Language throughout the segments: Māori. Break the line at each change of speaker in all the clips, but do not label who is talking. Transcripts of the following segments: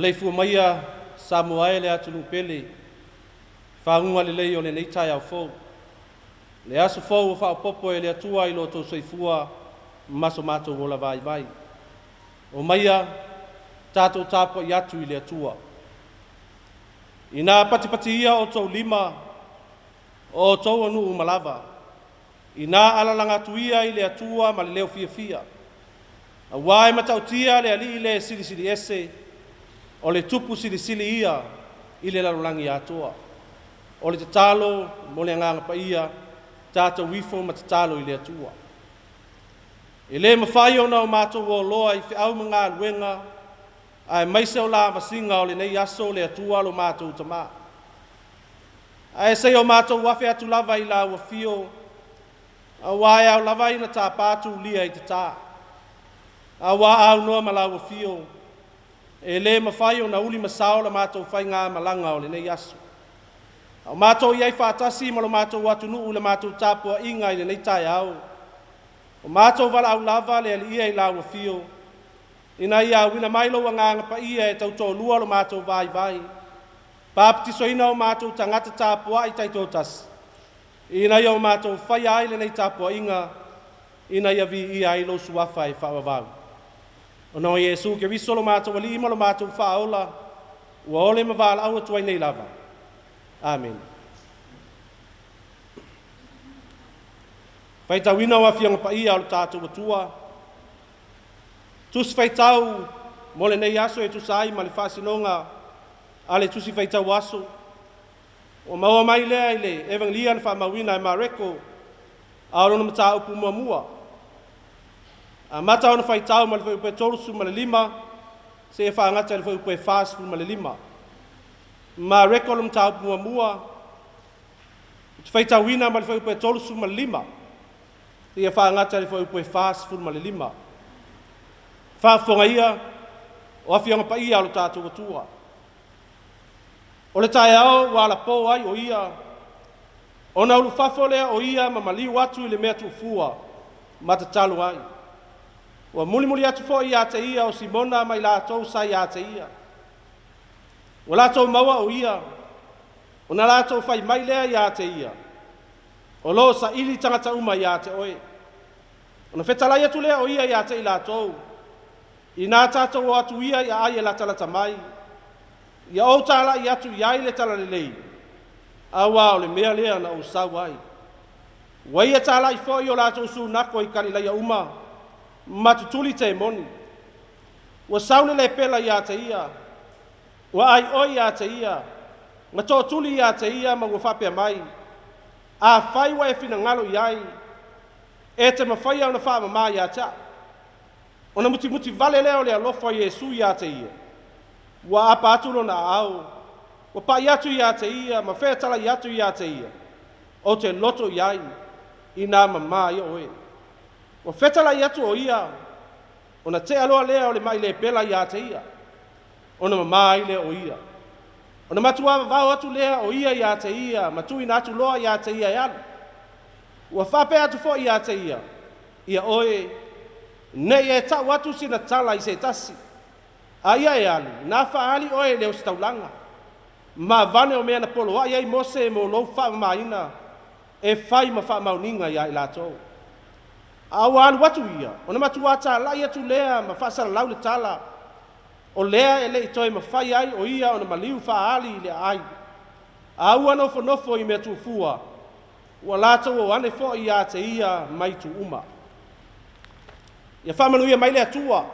Leifu maia Samoa le atulu pele whaunga le lei o le nei Taeao fōu. Le aso fōu o whaopopo e le atua i loto soifua maso mātou o la VAOVAI. O maia tātou tāpo i atu i le atua. I nā patipati ia o tau lima o tau anu umalava. I nā alalanga atu ia i le atua ma le leo fia fia. A wae matautia le ali le sili sili ese o le tupu sili sili ia i le lalulangi atoa. O le tatalo mo le nganga pa ia tātou wifo ma tatalo i le atua. E le mawhai o nao mātou o loa i whiau mga luenga ai maise o la masinga o le nei aso le atua lo mātou tama. Ai sei o mātou wafe atu lava i la ua fio a wae au lava i na tā pātu lia i te tā. A wā au noa ma la ua fio e le mawhai o na uli masao la mātou whai ngā malanga o le nei aso. O mātou iai whātasi ma lo mātou atu nuu le mātou tāpua inga i le nei Taeao. O mātou wala au lava le ali ia i la ua fio. Ina ia wina mailo wa nganga pa ia e tau tō lua lo mātou VAOVAI. Pāpitiso ina o mātou tangata tāpua i taitotas. Ina ia o mātou whai ai le nei tāpua inga. Ina ia vi ia i lo suafa e whaavavau. O no Yesu ke viso lo mātou wali ima lo mātou whaola. Ua ole mavala au atuai nei lava. Amen. Whaitau ina wa fianga pa ia o le tātou atua. Tusi whaitau mo le nei aso e tusai ma le whasinonga a le tusi whaitau aso. O maua mai lea i le evangelia na whamawina e mareko a rona mata upu mua mua. A mata ona whaitau ma le whaupe tolusu ma le lima se e whaangata le whaupe fastfood ma le lima. Ma reko lo mta upu mua mua. Whaitau ina ma le whaupe tolusu ma le lima se e whaangata le whaupe fastfood ma le lima. Whaafonga ia o awhianga pa ia alo tātou atua. O le Taeao wa la po ai o ia. O na ulu whafole o ia ma maliu atu i le mea tufua ma te talo ai. Wa muli muli atu fo ia te ia o Simona mai la tau sa ia te ia. O la tau maua o ia. O na la tau fai mai lea ia te ia. O lo sa ili tangata uma ia te oe. O na whetalai atu lea o ia ia te ila tau. I nā tātou o atu ia i aia la talata mai. I au tāla i atu i aile tala le lei. Awa o le mea lea na o sau ai. Wai e tāla i fo i o lātou su nako i kani lai a uma. Matutuli te moni. Wa saule le pela i a te ia. Wa ai oi i a te ia. Nga tō tuli i a te ia ma ua whapea mai. A whai wa e whina ngalo i ai. E te mawhai au na whaama mai i a taa. Ona muti muti vale leo le alofa Yesu ia te ia. Wa apa atu na au. Wa pa iatu ia te ia, ma whetala iatu ia te ia. O te loto iai, i nā mama ia oe. Wa whetala iatu o ia, ona te aloa lea o le mai le pela ia te ia. Ona mama ile o ia. Ona matua vau atu lea o ia te ia, matui na atu loa ia te ia iana. Wa whape atu fo ia te ia. Ia oe, nei e tau atu sina tala i se tasi. Aia e alu, nā whaali oe leo staulanga. Ma vane o mea na polo, ai ai mose mo lou wha maina, e whai ma wha mauninga ia i lātou. Au alu atu ia, o na matu ata lai atu lea ma whasara lau le tala. O lea e le i toi ma whai ai o ia o na maliu whaali i le ai. Au anofo nofo i mea tufua, ua lātou o ane fo i a te ia mai tu uma. Ia whamanuia mai le atua,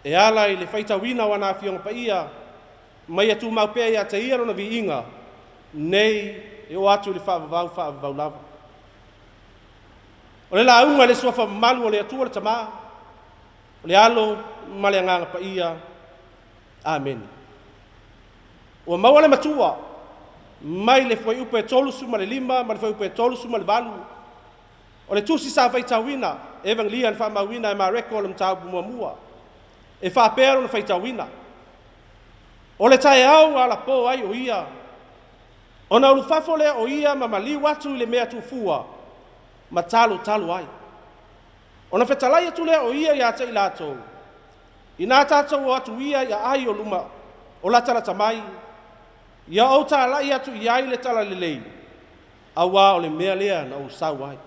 e ala i le whaitawina wana whionga pa ia, mai atu maupea ia te ia rona vi inga, nei e o atu le whaavavau lava. O le la unga le suafa malu o le atua le tama, o le alo ma le anganga pa ia, Amen. Ua maua le matua mai le foi upe tolu suma le lima ma le foi upe tolu suma le valu o le tusi sa faitauina evangelia le faamauina e mareko o le matau muamua e faapea ona faitauina o le taeao a la po ai o ia ona ulufafo le o ia ma maliu atu i le mea tufua ma talu ai ona fetalai atu le o ia ia te i latou ina tatou atu ia ia ai o luma o la talata mai ia o talai atu i ai le tala lelei aua o le mea lea na usau ai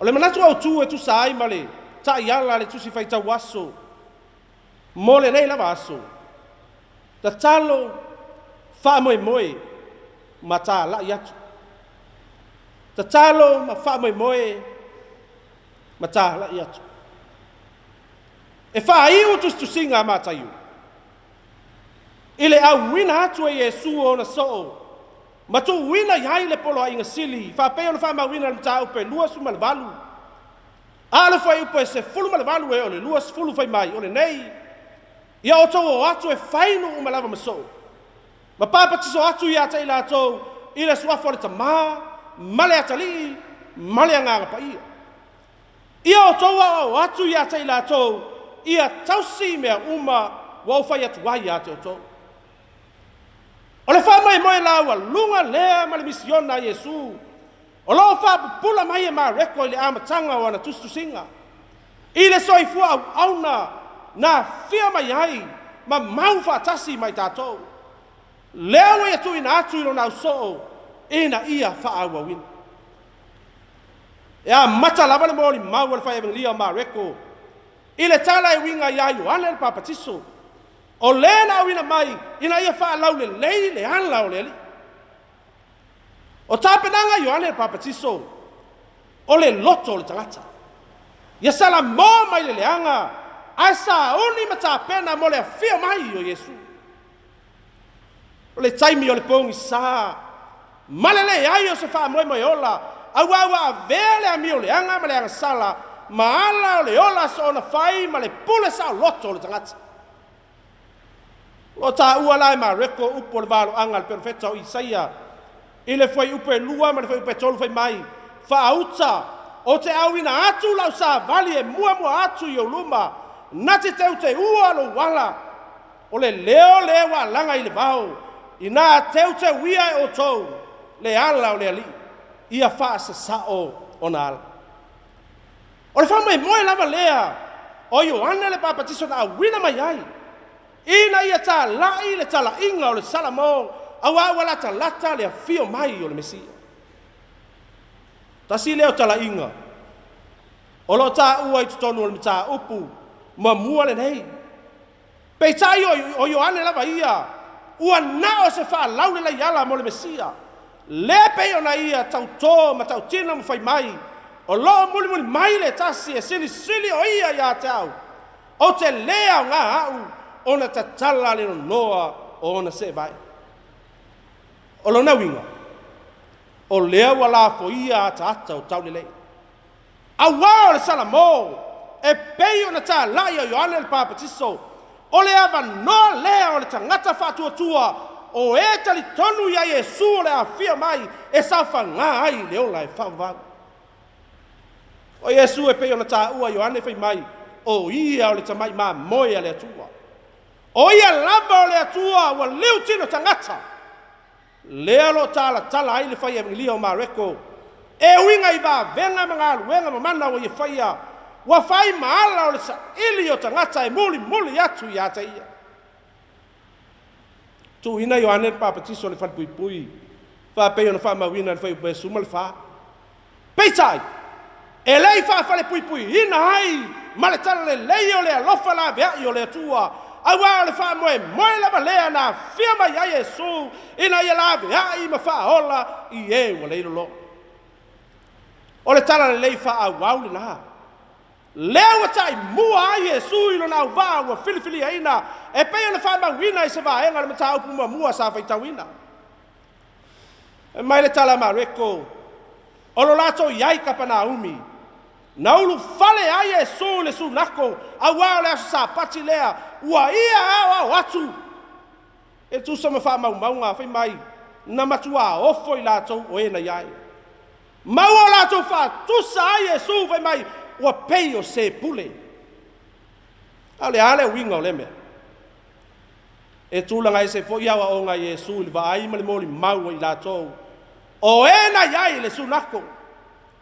o le manatu au tu e tu sai ma le taiala le tusi faitau aso mo le nei lava aso ta talo faamoemoe ma talai atu ta talo ma faamoemoe ma talai atu e faaiu tustusinga mataiu ile auina atu e Iesu ona soo ma tu wina yai le polo ainga sili fa pe ona fa ma wina le tau pe lua su malvalu ala fa upo se fulu malvalu e ole lua fulu fa mai ole nei ia Otto o atu e fainu uma lava maso ma papa tiso atu ia tai la to ile swa fo le tama male atali male anga pa ia Otto o atu ia tai la to ia tausi me uma wa fa ia tu wa ia te Otto o le wha mai moe laua lunga lea ma le misiona Iesu. O lo wha pula mai e maa reko i le amatanga o ana tustusinga. I le soifua au auna na fia mai ai ma mau whaatasi mai tātou. Leo e atu ina atu ilo nau soo ina ia wha aua wina. E a mata lava le mori mau le wha evangelia maa reko. I le tala e winga ia Ioane le papatiso. O lena wina mai ina ia fa lau le lei le ala o le ali o tapenanga Ioane le papatiso o le loto le tangata ia sala mo mai le leanga asa oni mata pena mo le fia mai o Iesu o le taimi o le pongi sa malele ai o se fa mo mai ola awa vele ami o le anga ma le anga sala ma ala o le ola so na fai ma le pule sa loto le tangata o ta ua lai ma reko upo le valo anga le perfeta o Isaia ile foi upe lua ma le foi upe tolu foi mai fa auta o te awina atu lau sa vali e mua atu i o luma na te teu te ua lo wala o le leo wa langa i le vau ina teu te wia e o tou le ala o le ali ia fa se sao o na ala o le fa mai moe lava lea o Ioane le papatiso na awina mai ai ina ia ta lai le tala inga o le salamo awa wala ta lata le fio mai o le Mesia tasi leo tala inga o lo ta ua i tutonu o le mita upu ma mua le nei peitai o Ioane lava ia ua nao se faa laule la iala mo le Mesia le pei ona ia tau tō ma tau tina mo fai mai o lo muli mai le tasi e sili o ia ia tau o te lea o ngā au ona tatala le noa ona se vai o lo na winga o lea wala fo ia tata o tau lele a wa le salamo e pei ona ta la ia Ioane le papatiso o le ava no lea o le tangata fatua tua o e tali tonu ia Iesu le afia mai e sa fanga ai le ola e fava o Iesu e pei ona ta ua Ioane fai mai o ia o le tamai ma moia le tua o ia lava o le atua ua liu tino tangata lea lo tala ai le fai evangelia o mareko e winga i ba venga mga aluenga mamana o ia faia ua fai maala o le sa ili o tangata e muli atu i ata ia tu ina Ioane le papatiso le fai pui fa pei ona fa mawina le fai upe suma le fa peitai e lei fa fale pui ina hai ma le tala le lei o le alofa la vea i o le atua awa le fa moe lava lea na fia mai ai Iesu ina ia lave ai ma fa ola i e wa leilo lo o le tala le lei fa awau le na leo tai mua ai Iesu ilo na va wa filifili aina e pe le fa ma wina i se va enga le mata upu mua sa fa tawina e mai le tala ma reko o lo lato iai kapana umi naulu fale a Iesu le sunako awa le sa pati lea ua ia au atu e tu sama fa maunga fai mai na matua ofo i latou o ena iai maua latou fa tusa a Iesu fai mai ua pei o se pule ale winga o le mea e tūlanga e se fo iawa o ngā Iesu li va ai mali moli maua i latou o ena iai le sunako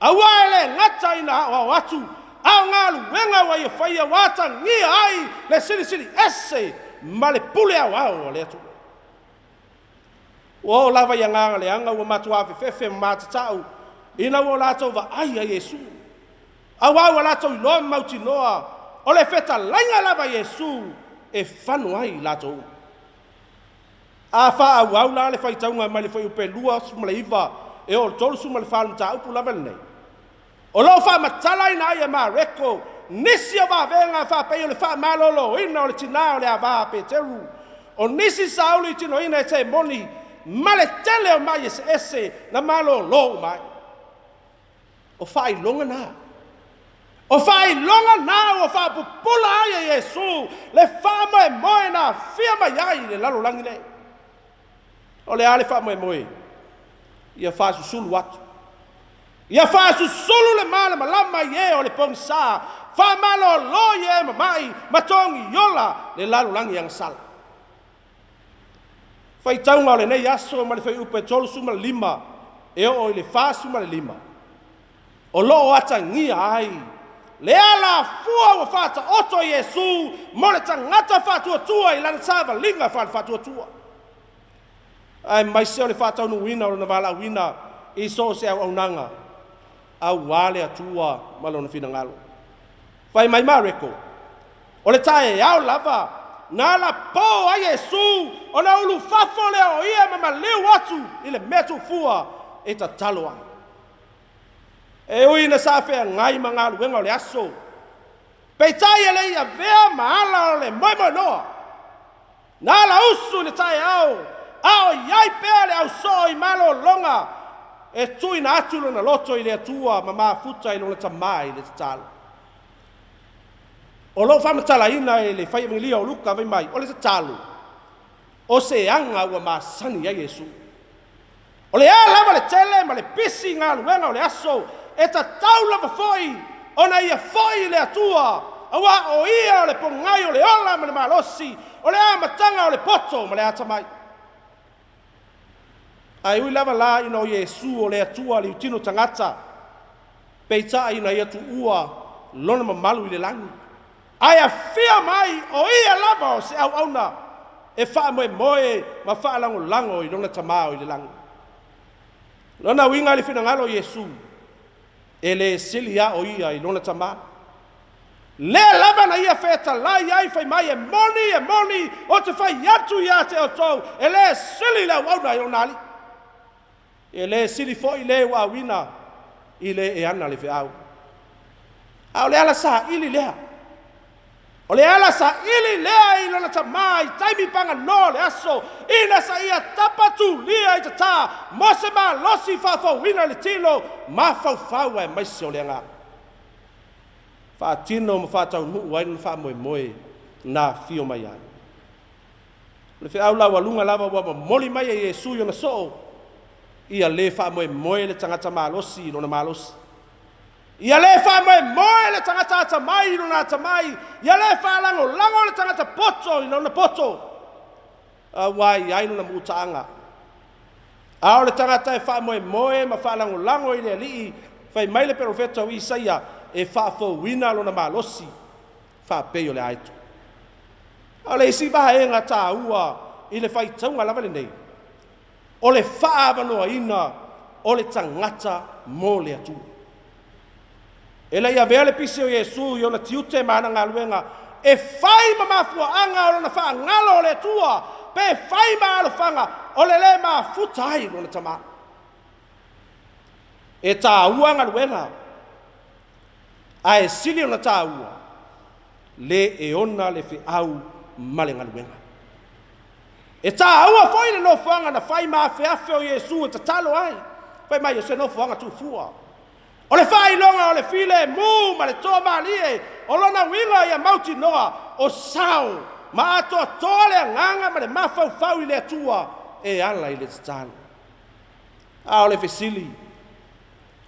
awa ele ngata ina o atu au ngalu wenga wa ia faia wata ngia ai le sili ese male pule au le atu o lava ia nganga le anga ua matua fefe matatau ina o latou va ai a Iesu awa o latou i loa mauti noa o le feta lainga lava Iesu e fanu ai latou a fa au la le faitaunga mai le foi upe lua suma le iva e o tolu suma le falu ta upu lava nei o lo fa matala ina ia ma reko nisi va venga fa pe le fa malolo ina o le tina o le ava pe teru o nisi sauli tino ina te moni male tele o mai ese na malo lo mai o fa longa na o fa longa na o fa pula ia Iesu le fa mai moina fia mai ai le lalo langi nei o le ale fa mai ia fa susulu watu ia fa susulu le mala malama ye o le pongsa fa malo lo ye mai matongi yola le lalo langi yang sala fai taunga le nei aso ma le fai upe tolu suma lima e o le fa suma le lima o lo ata ngia ai le ala fua wa fata Otto Iesu mo le tangata fatua tua i lana sava linga fatua tua ai mai se o le fata unu wina o na vala wina i so se au nanga au wale atua malona fina ngalo fai mai mareko o le Taeao lava na la po a Iesu o na ulu fafo le o ia ma leu atu i le metu fua e ta taloa e ui na safe ngai mangalu wenga o le aso peitai ele ia vea maala o le moimo noa na la usu le Taeao ao iai pea le au so i malo longa e tui na atu na loto i le atua ma mafuta i lona tamai le tatalo o lo famatala ina e le fai milia o luka vai mai o le tatalo o se anga ua masani a Iesu o le ala le tele ma le pisi ngā luenga o le aso e ta taula foi ona ia foi le atua awa o ia o le pongai o le ola ma le malosi o le amatanga o le poto ma le atamai ai ui lava la ina o Iesu o le atua li utino tangata peita ina ia tu ua lona mamalu i le langi ai a fia mai o ia lava o se au auna e faa moe ma faa lango i lona tamao i le langi lona winga li fina ngalo Iesu e le silia o ia i lona tamao le lava na ia feta la ia fai mai e moni o te fai atu ia te o tau e le sili la wauna i onali e le sili fo i le wawina i le e ana le feau au le ala sa ili lea o le ala sa ili lea i lona tamai taimi panga no le aso ina sa ia tapatu lia i tata mose ma losi fafo wina le tilo ma fau e maisi o le anga fa tino ma fa tau nu wai fa moe na fio mai ai le feau la walunga lava wa moli mai e Iesu yo na so ia le fa moe le tangata malosi lona malosi ia le fa moe le tangata tamai lona tamai ia le fa lango le tangata poto lona poto wai ai lona mutaanga a le tangata e fa moe ma fa lango i le li fai mai le profeta o Isaia e fa fo wina lona malosi fa pe o le aitu a le si va e ngata ua i le fai taunga lava le nei o le whaavanoa ina o le tangata mō le atu. E la ia vea le pisi o Iesu i ona tiute maana ngā luenga e whai mamafua anga o lona wha ngalo o le atua pe whai maalo whanga o le maa futai lona tama. E tā ua ngā luenga a e sili ona tā ua le e ona le whiau male ngā luenga. E tā ua foi le no whanga na whai maa whiawhi o Iesu e ta talo ai. Whai mai o se no whanga tu fua. O le whailonga o le file mu ma le toa malie o lona winga ia mauti noa o sao ma atoa toa le nganga ma le mafau i le atua e ala i le tatalo. A o le fesili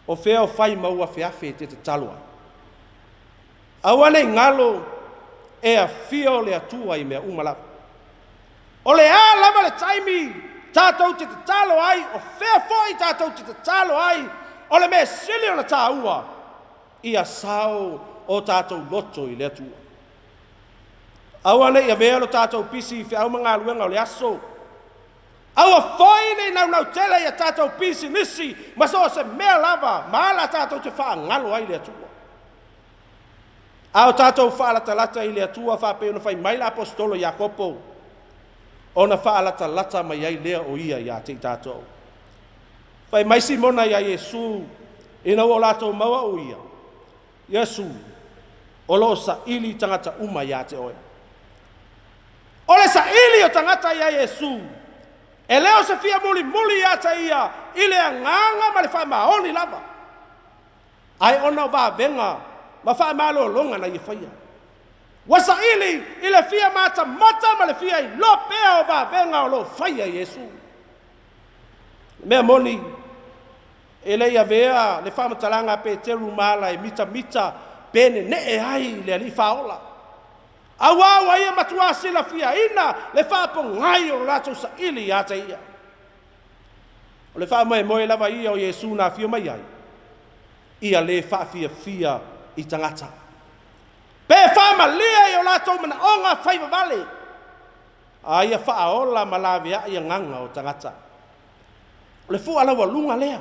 o fea o fai maua feafe te tatalo ai. Aua nei ngalo e a fia o le atua i mea umala. O le a lava le taimi tātou te tatalo ai o fea foi tātou te tatalo ai o le mea sili o na tāua ia sao o tātou loto i le atua. Aua nei a vea lo tātou pisi fea au mga aluenga o le aso. Aua foi nei nau tele ia tātou pisi nisi ma so se mea lava ma ala tātou te wha ngalo ai le atua. Au tātou wha lata i le atua wha peo na whai maila apostolo Iakopo o na wha lata mai ai lea o ia te tātou. Whai maisi mona ia Yesu ina o lātou maua o ia. Yesu o lo sa ili tangata uma ia te oe. O le sa ili o tangata ia Yesu e leo se fia muli ia te ia i le anganga ma le whai maoni lava. Ai ona o vā venga ma wha malo longa na i whaia. Wasa ili i le fia mata ma le fia i lo pea o vā venga o lo whaia Yesu. Mea moni e le ia vea le whamatalanga pe te rumala e mita pene ne e hai le ali whaola. Awa ia matua sila fia ina le whapo ngai o lato sa ili a te ia. O le wha moe lava ia o Yesu na fia mai ai. Ia le wha fia i tangata. Pe whama lea i o lato mana onga whaiva vale. A ia whaola malavea ia nganga o tangata. O le fu alawa lunga lea.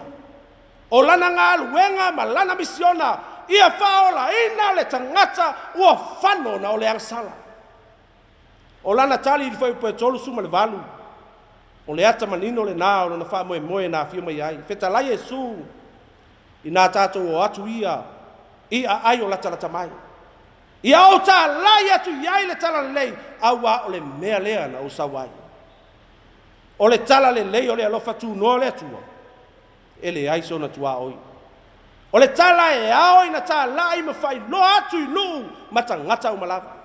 O lana ngā luenga ma lana misiona ia whaola ina le tangata ua whano na o le angsala. O lana tali i whai pue tolu suma le valu. O le ata manino le nā o na wha moe nā whio mai ai. Wheta lai Yesu i nā tātou o atu ia ai o lata mai. Ia o tā lai atu iai le tala le lei aua o le mea lea na o sawai. O le tala le lei o le alofa tu no le atua. E le aiso na tua oi. O le tala e ao ina tā lai ma fai lo atu i nuu ma ta ngata umalava.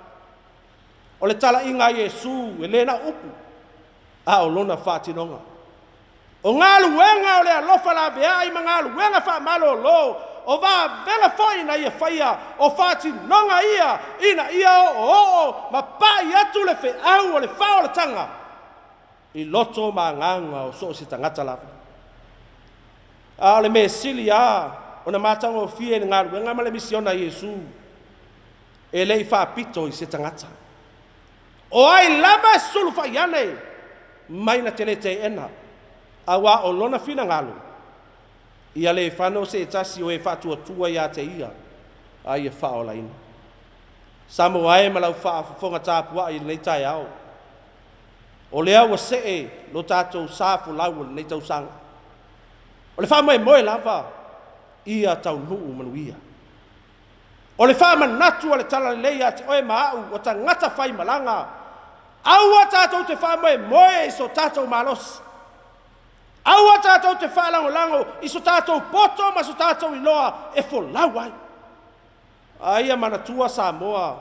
O le tala inga Yesu e le na upu. A o lona whātinonga. O ngā luenga o le alofa la bea i ma ngā luenga wha malo lo. O vā venga foi na ia whaia o whātinonga ina ia o ma pai atu le whe au o le whao le tanga. I loto ma nganga o so si tangata lava. A le me sili o na matanga o fie ni ngā ruenga ma le misiona Yesu. E lei whapito i se tangata. O ai lama sulu whaiane mai na tele te ena. A wā o lona fina ngalo. Ia le whano se tasi o e whatua tua ia te ia. A ia whaola ina. Samoa e malau whaafonga tāpua i nei Taeao. O lea ua see lo tātou sāfu lau nei tau sanga. O le wha moe lava ia tau nuu manuia. O le wha manatu o le tala leia te oe maau o ta ngata whai malanga. Aua tātou te wha moe iso tātou malos. Aua tātou te wha lango iso tātou poto ma so tātou iloa e fo lauai. Aia manatua Samoa,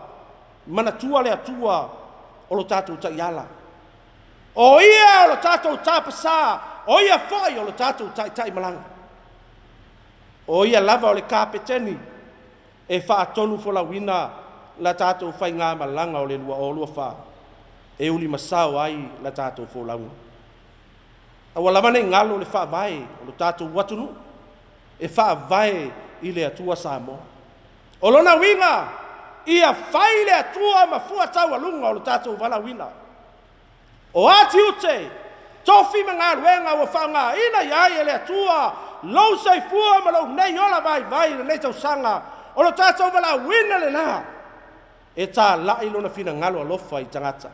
manatua le atua o lo tātou ta iala. O ia o lo tātou tāpasa, o ia foi o lo tātou tai malanga. O ia lava o le kapeteni, e whaatonu wholawina la tātou whai ngā malanga o le lua wha. E uli masao ai la tātou wholaunga. Awa lamane ngalo le whaavai o lo tātou watunu, e whaavai i le atua Samoa. O lona winga, ia whai le atua ma fuatau alunga o lo tātou walawina. O ati ute, tofi mga luenga o whanga ina iai ele atua, lau sai fua ma lau nei ola vai le nei tau sanga, o lo tātou wala wina le na, e tā lai lona fina ngalo alofa i tangata.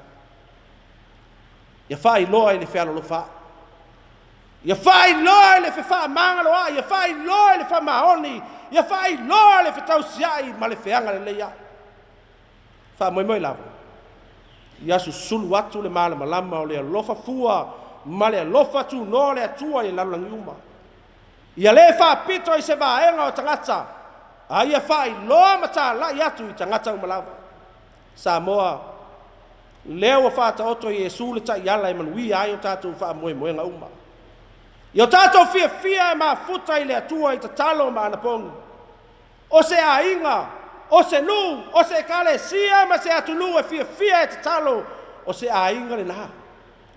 Ia whai loa i le whialo lofa. Ia whai loa i le whewha mangaloa, ia whai loa i le wha mahoni, ia whai loa i le whetau siai ma le whianga le leia. Wha moi lava. Ia susulu atu le mala malama o le alofa fua, ma le alofa tu no le atua i lalangi uma. Ia le whaapito I se vaenga o tangata. A ia whai loa mata lai atu I tangata umalawa. Samoa. Leo wa whaata Otto Iesu le ta iala I manuia ai o tātou wha moe moenga uma. I o tātou fia mafuta I le atua I tatalo ma anapongi. O se ainga, o se nu, o se kale sia ma se atunu e fia e tatalo, o se ainga le na.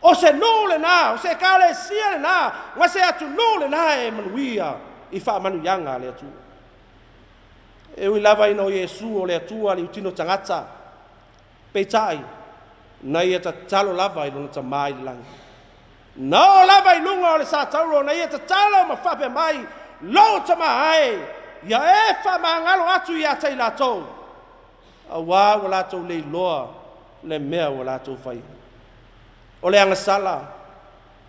O se nu le na, o se kale sia le na, ma se atunu le na e manuia I wha manu yanga le atua. E ui lava ina o Iesu o le atua li utino tangata, peitai, na ia tatalo lava I lona tamai le langi. Na o lava I lunga o le sātauro, na ia tatalo ma whape mai, lo tamai, ia e whamangalo atu I atai lātou. A wā wa lātou le loa, le mea wa lātou whai. O le angasala,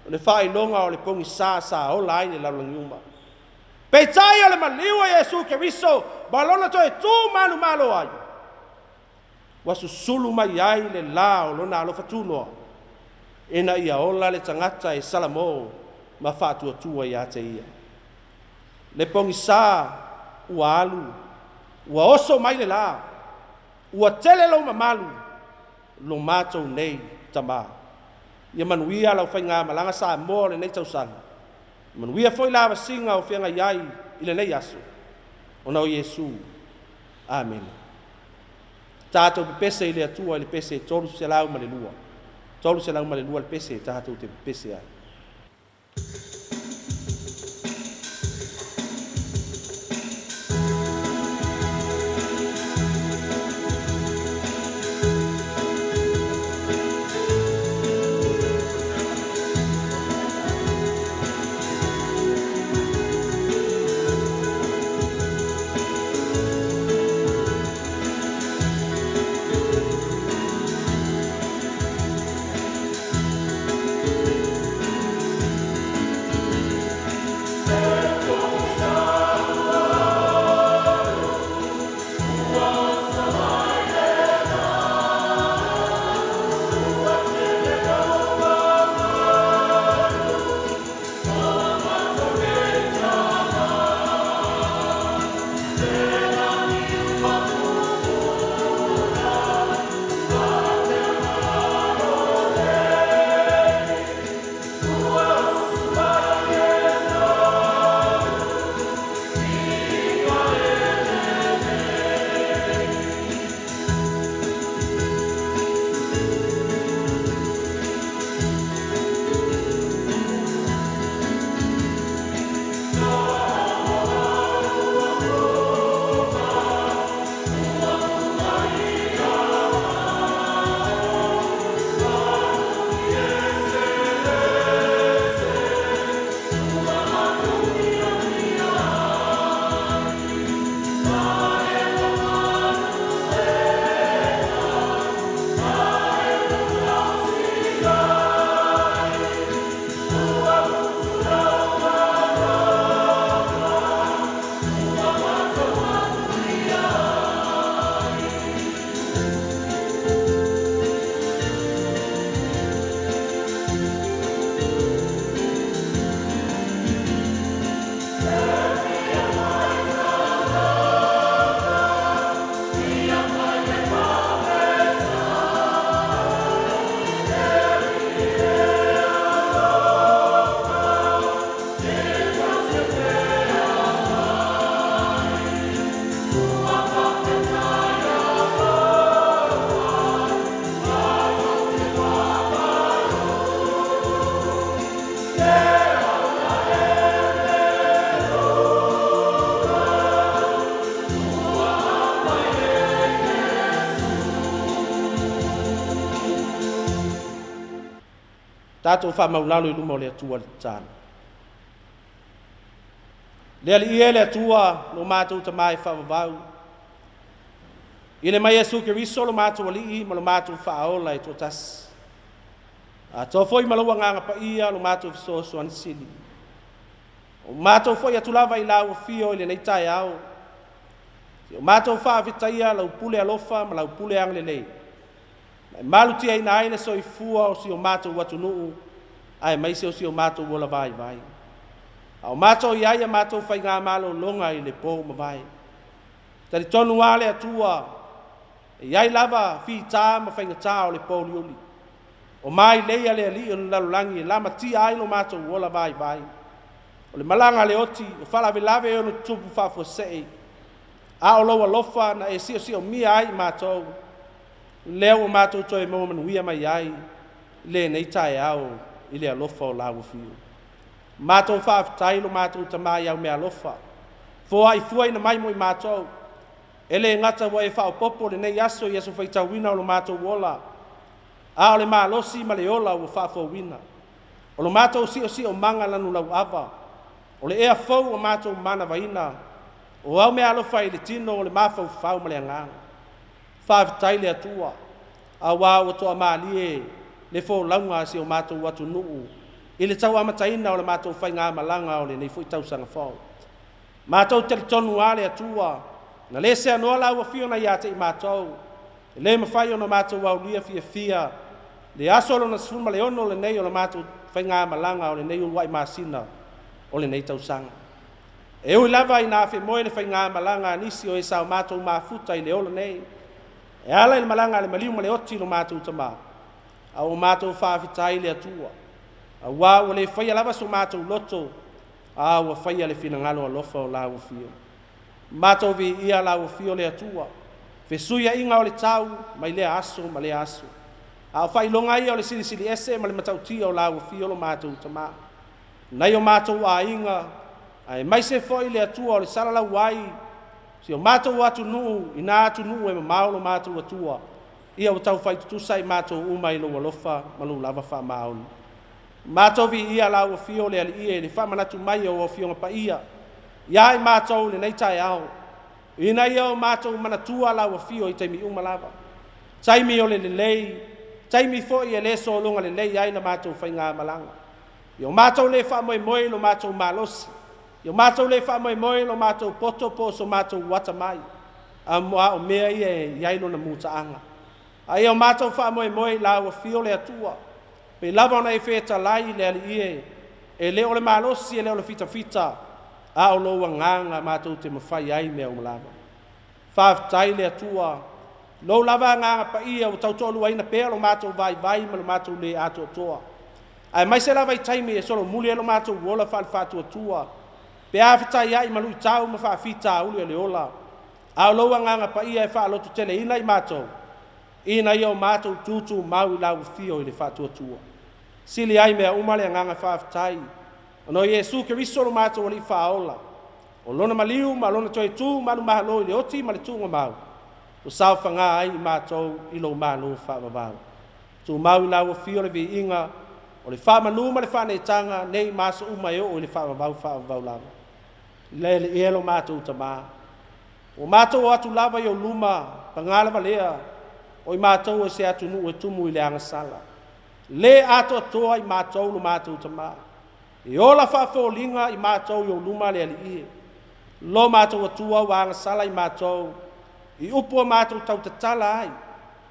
o le whailonga o le pongi sā o lai le laulangiuma. Peitai o le maliwa Iesu Keriso, balona to e tū manu malo ai. Wa susulu mai ai le la o lona alofa tūnoa. Ena ia ola le tangata e salamo, ma whātua tua I ate ia. Le pongi sā, ua alu, ua oso mai le la, ua tele lau mamalu, lo mātou nei tamā. Ia manuia lau whai ngā malanga sā mō le nei tausanga. Manuia foi lava singa o whianga iai I le nei aso. O nau Iesu. Amen. Tātou pepese I le atua I le pese tolu se lau ma le lua. Tolu se lau ma le lua le pese tātou te pepese ai. Tātou whamaunalo I luma o le atua le tāna. Le ali ia le atua lo mātou tamai whaavavau. I le mai Iesu Keriso lo mātou alii ma lo mātou whaaola e tōtas. A tō foi malaua nganga pa ia lo mātou fisoso anisili. O mātou foi atulava I lau fio I le nei Taeao. O mātou whaavitaia lau pule alofa ma lau pule anglelei. Malu tia ina aile soifua o si o mātou watunuu, ai mai se o si o mātou wola vai vai. Au mātou iaia mātou whai ngā mālo longa I le pō mawai. Tari tonu wale atua, iai lava fi tā ma whainga tā o le pō liuli. O mai leia le ali o le lalulangi, lama ti ailo mātou wola vai vai. O le malanga le oti, o whalave lave o le tupu whafo sei. A o loa lofa na e sio mia ai mātou. Leo o mātou toi mo manuia mai ai, le nei Taeao I le alofa o lawa fiu. Mātou whaafetailo mātou tamai au mea alofa. Fua I fuai na mai mo I mātou. Ele ngata wa e whao popo le nei aso I aso whaitau wina o lo mātou wola. A o le maa losi ma le ola o whaafo wina. O lo mātou sio manga lanu lau ava. O le ea fau o mātou mana vaina. O au mea alofa I le tino o le mafau whau ma le anganga. Whaafetaile atua. A wā o toa maalie le fo launga si o mātou watu nuu. I le tau amataina o le mātou whai ngā malanga o le nei fui tau sanga whau. Mātou tali tonu ale atua. Na le se anoa lau a whiona I ate I mātou. Le mawhai o na mātou wau lia fia. Le asolo na sifuma le ono le nei o le mātou whai ngā malanga o le nei uruai māsina o le nei tau sanga. E ui lava I nā whi moe le whai ngā malanga nisi o e sao mātou māfuta I le ola nei. E ala I le malanga le maliu ma le oti lo mātou tama. A o mātou whaafitai le atua. A wā o le whaia lava so mātou loto. A o whaia le whina ngalo a lofa o lau fio. Mātou vi ia lau fio le atua. Fesuia inga o le tau, mai le aso, ma le aso. A o whai longa ia o le sili ese, ma le matautia o lau fio lo mātou tama. Nei o mātou a inga, ai mai se foi le atua o le salala wai. Si o mātou atu nuu, ina atu nuu e mamao lo mātou atua. Ia o tau whai tutusai mātou umai lo walofa, malu lava wha maoni. Mātou vi ia lau fio le ali ia, le wha manatu mai o fio ngapa ia. Ia I mātou le nei Taeao. Ina ia o mātou manatua lau fio I taimi umalava. Taimi o le lei, taimi fo I le so longa le lei ai na mātou whai ngā malanga. Ia o mātou le wha moe moe lo mātou malosi. Ia o mātou le wha moe moe lo mātou poto po so mātou wata mai. A mua o mea ia iailo na mutaanga. A ia o mātou wha moe moe lau fio le atua. Pe lava ona e wheta lai le ali ie. E leo le malosi e leo le fita. A o loa nganga mātou te mawhai ai mea umalava. Whaaftai le atua. Lo lava nganga pa ia o tautolu aina pēa lo mātou vai ma lo mātou le ato toa. Ai mai se lava I taimi e solo muli e lo mātou wola whaalwhatu atua. Pe awhitai ai malu I tau ma whaafita uli le ola. A o loa nganga pa ia e whaalotu tele ina I mātou. Ina ia o mātou tutu mau I lau fio I le whatu atua. Sili ai mea umale nganga whaaftai. Ono Yesu ke riso lo mātou ali whaola. O lona maliu, ma lona toi tū, malu mahalo I le oti, ma le tūnga mau. O sao whanga ai I mātou I lo mālo whaavavau. Tu mau I lau fio le vi inga, o le whaamanu ma le whanetanga, nei māsa umai o le whaavavau lava. Le elo mātou tamā. O mātou atu lava I o luma, pangala valea, o I mātou se atu nu e tumu I le angasala. Le ato atoa I mātou lo mātou tamā. I ola whaafolinga I mātou I o luma le ali ie. Lo mātou atua wa angasala I mātou. I upua mātou tau tatala ai.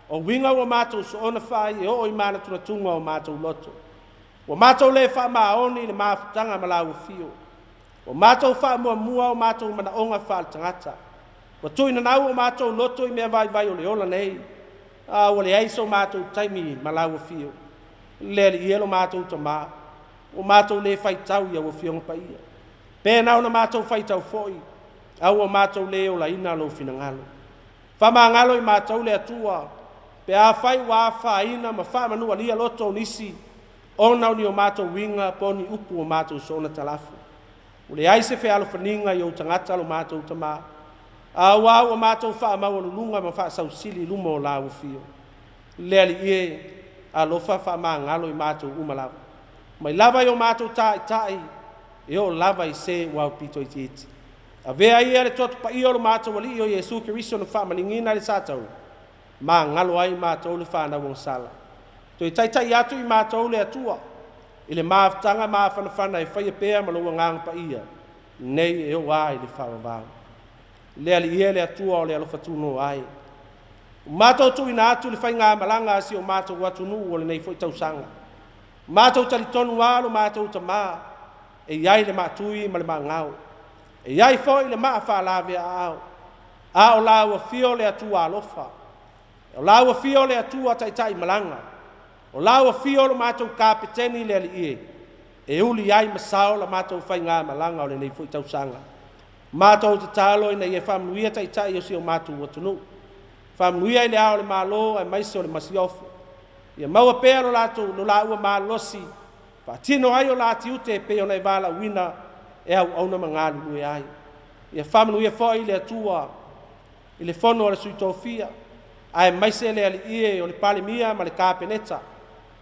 O winga o mātou so ona whai e o I mana tunatunga o mātou loto. O mātou le wha maoni le mafutanga malau fio. O mātou wha mua o mātou mana onga wha tangata. O tui na nau o mātou loto I mea vai o le ola nei. O le aiso mātou taimi malau fio. Le ali ielo mātou tamā. O mātou le whaitau ia o whionga pa ia. Pēnau na mātou whaitau foi. Au o mātou le o la ina lo finangalo. Whamangalo I mātou le atua. Pe a whai wā whaina ma whamanua lia loto nisi. Onau ni o mātou winga poni upu o mātou sona talafu. O le aise whealo whaninga I o tangata lo mātou tamā. A wau o mātou whaamau o lunga ma wha sausili lumo o lau fio. Le ali ie a lofa whamangalo I mātou umalawa. Mai lava I o mātou tai, e o lava I se wau pito I titi. A vea ia le totu pa I o lo mātou wali I o Yesu Keriso na whamaningina le sātau. Ma ngalo ai mātou le whanau o sala. To I tai atu I mātou le atua. I le māwhtanga māwhanawhana e whaia pēa malua ngang pa ia. Nei e o ai le whawawau. Le ali ia le atua o le alofatuno ai. Mātou tu ina atu le whai ngā malanga si o mātou watunu o le nei fwoi tausanga. Mātou tali tonu walo mātou tamā. e iai le maatui ma le maagao e iai fo'i le maafa'alave a'ao a o lauafia o le atua alofa o lauafia o le atua taʻitaʻi malaga o lauafia o lo matou kapeteni le ali'ie e uli ai masao la matou faigā malaga o lenei fo'i tausaga matou tatalo ina ia fa'amanuia taʻitaʻi o sio matou atunuu fa'amanuia i le a o le mālō ae maise o le masiofo ia maua pea lo latou lo la'ua malosi fa'atino ai o latiute pe ona e valauina e au'auna magalulu e ai ia fa'amanuia fo'i le atua i le fono o le suitofia ae maise le ali'ie o le palemia ma le kapeneta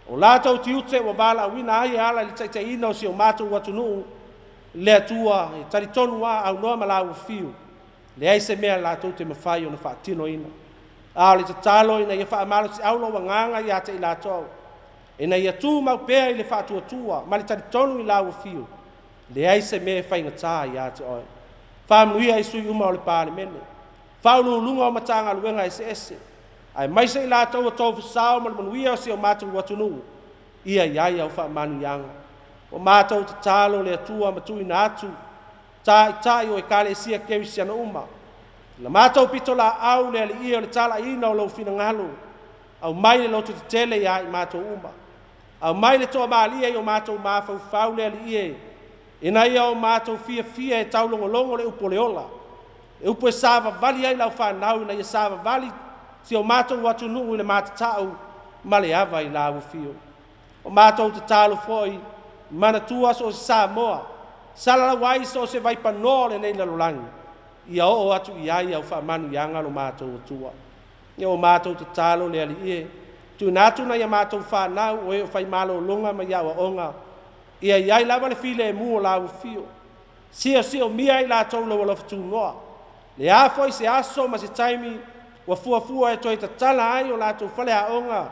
o latou tiute ua valauina ai e ala i le taʻitaʻiina o sio matou atunuu le atua e talitonu a aunoa ma lauafiu leai se mea latou te mafai ona fa'atinoina a o le tatalo ina ia fa'amalosi'au lou agaga iā te i latou ina ia tumau pea i le fa'atuatua ma le talitonu i lauafiu leai se mea faigatā iā te oe fa'amanuia i sui uma o le palemene fa'aululuga o matagaluega ese ae maise i latou o tofasao ma le manuia o sio matou atunuu ia iai au fa'amanuiaga o matou tatalo le atua ma tuuina atu taʻitaʻi o ekalesia kerisiana uma la matou pito la'au le ali'ia o le talaʻiina o lou finagalu au mai le loto tetele iā i matou uma au mai le toʻamalia i o matou mafaufau le ali'ia ina ia o matou fiafia e taulogologo le upu o le ola e upu e savavali ai lau fanau ina ia savavali si o matou atunuu i le matata'u ma le ava i lauafio o matou tatalo fo'i manatua so o se Samoa salalau ai so o se vaipanoa o lenei lalolagi ia o'o atu i ai au fa'amanuiaga lo matou atua ia o matou tatalo le ali'ie tuina atu na ia matou fanau o e o fai malōloga ma ia auaʻoga ia iai lava le filemu o lauafio siosio mia i latou lou alofa tunoa leā fo'i se aso ma se taimi ua fuafua e toe tatala ai o latou faleaʻoga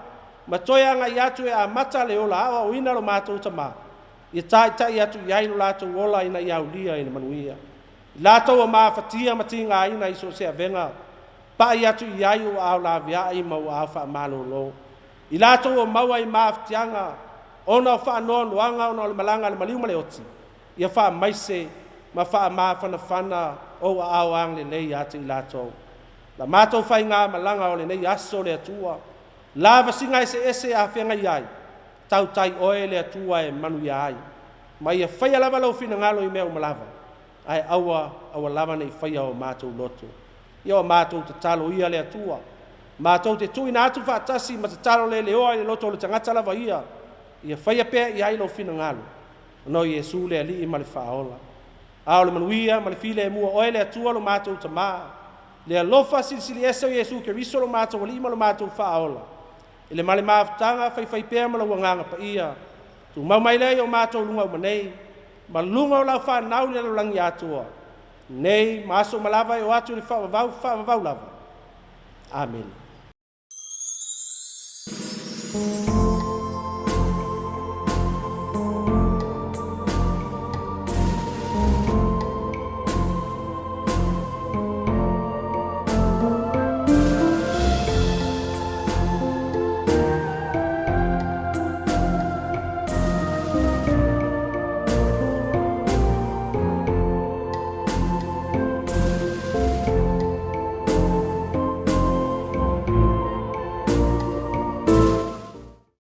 ma toe agai atu e amata le ola a'oa'oina lo matou tamā ia taʻitaʻi atu i ai lo latou ola ina i aulia ina manuia i latou o mafatia ma tigāina i so se avega pa'i atu i ai ua ao lavea'i ma ua ao fa'amalōlō i latou o maua i mafatiaga ona o fa'anoanoaga ona o le malaga le maliu ma le oti ia fa'amaise ma fa'amafanafana o ua ao agalelei atu i latou la matou faigā malaga o lenei aso le atua lavasiga ese afeagai ai tautai oe le atua e manuia ai ma ia faia lava lou finagalo i mea uma lava ae aua lava nei faia o matou loto ia o matou tatalo ia le atua matou te tuina atu fa'atasi ma tatalo leleoa i le loto o le tagata lava ia faia pea i ai lou finagalo ono iesu le ali'i ma le fa'aola a o le manuia ma le filemua oe le atua lo matou tamā le alofa silisili ese o iesu keriso lo matou ali'i ma lo matou fa'aola i le male mafutaga faifai pea ma lou agaga pa'ia tumau mai lea i o matou luga uma nei ma luga o lau fanau le lalolagi atua nei ma aso ma lava e o atu i le fa'avavau lava amen